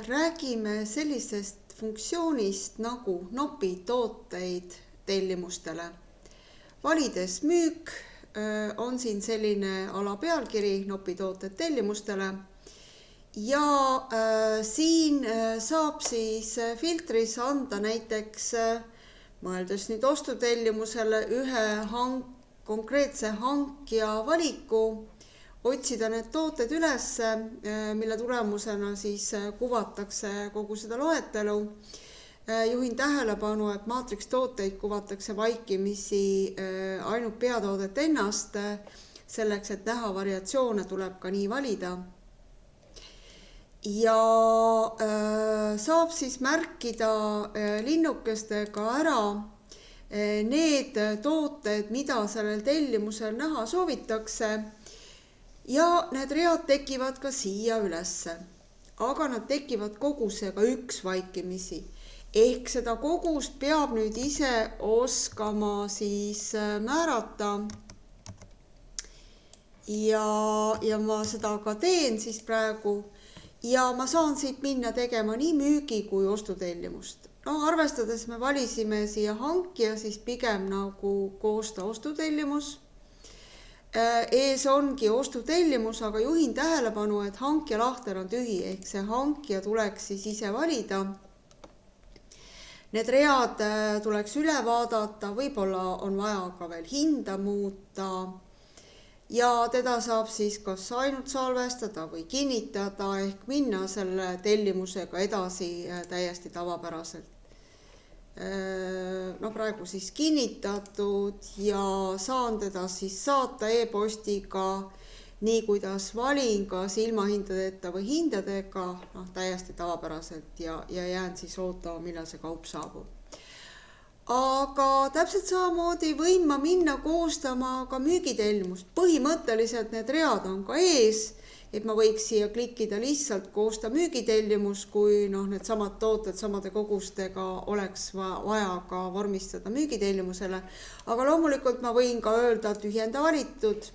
Räägime sellisest funktsioonist nagu nopitooteid tellimustele. Valides müük on siin selline alapealkiri nopitooted tellimustele ja siin saab siis filtris anda näiteks, mõeldes nüüd ostutellimusele, ühe konkreetse hankija valiku, otsida need tooted üles, mille tulemusena siis kuvatakse kogu seda loetelu. Juhin tähelepanu, et maatrikstooteid kuvatakse vaikimisi ainult peatoodet ennast, selleks, et näha variatsioone, tuleb ka nii valida. Ja saab siis märkida linnukestega ära need tooted, mida sellel tellimusel näha soovitakse. Ja need read tekivad ka siia ülesse, aga nad tekivad kogusega üks vaikimisi. Ehk seda kogust peab nüüd ise oskama siis määrata. Ja ma seda ka teen siis praegu. Ja ma saan siit minna tegema nii müügi kui ostutellimust. Arvestades me valisime siia hankija, siis pigem nagu koosta ostutellimus. Ees ongi ostutellimus, aga juhin tähelepanu, et hankija lahter on tühi, ehk see hankija tuleks siis ise valida. Need read tuleks üle vaadata, võib-olla on vaja ka veel hinda muuta ja teda saab siis kas ainult salvestada või kinnitada ehk minna selle tellimusega edasi täiesti tavapäraselt. Praegu siis kinnitatud ja saan teda siis saata e-postiga nii kuidas valin, kas ilma hindadeta või hindadega, täiesti tavapäraselt ja jään siis ootama, millal see kaup saabub. Aga täpselt samamoodi võin ma minna koostama ka müügitellimust. Põhimõtteliselt need read on ka ees, et ma võiks siia klikkida lihtsalt koosta müügitellimus, kui need samad tooted samade kogustega oleks vaja ka vormistada müügitellimusele. Aga loomulikult ma võin ka öelda tühjenda valitud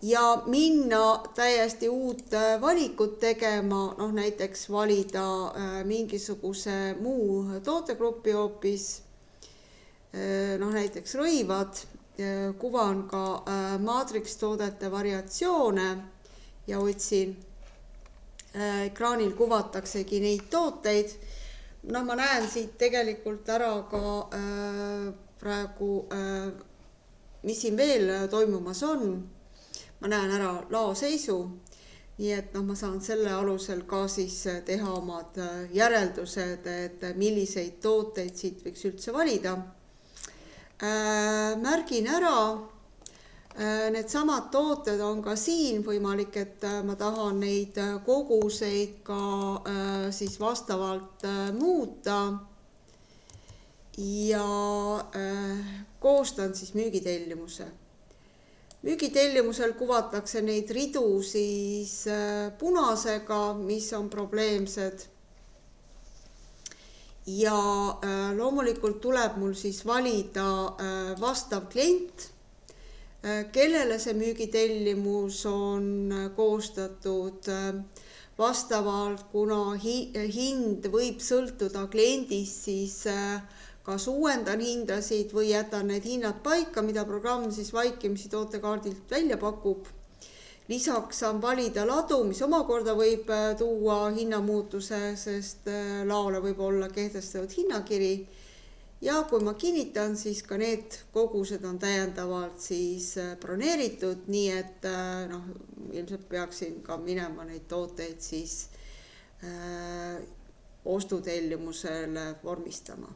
ja minna täiesti uut valikut tegema, näiteks valida mingisuguse muu tootegrupi hoopis, näiteks rõivad, kuvan ka maatrikstoodete variatsioone ja otsin. Ekraanil kuvataksegi neid tooteid. Ma näen siit tegelikult ära ka praegu, mis siin veel toimumas on. Ma näen ära laoseisu, nii et ma saan selle alusel ka siis teha omad järeldused, et milliseid tooteid siit võiks üldse valida. Märgin ära. Need samad tooted on ka siin võimalik, et ma tahan neid koguseid ka siis vastavalt muuta ja koostan siis müügitellimuse. Müügitellimusel kuvatakse neid ridu siis punasega, mis on probleemsed. Ja loomulikult tuleb mul siis valida vastav klient, kellele see müügitellimus on koostatud vastavalt, kuna hind võib sõltuda kliendist, siis kas uuendan hindasid või jätan need hinnad paika, mida programm siis vaikimisi tootekaardilt välja pakub. Lisaks saan valida ladu, mis omakorda võib tuua hinnamuutuse, sest laole võib olla kehtestatud hinnakiri. Ja kui ma kinnitan, siis ka need kogused on täiendavalt siis broneeritud, nii et ilmselt peaksin ka minema neid tooteid siis ostutellimusele vormistama.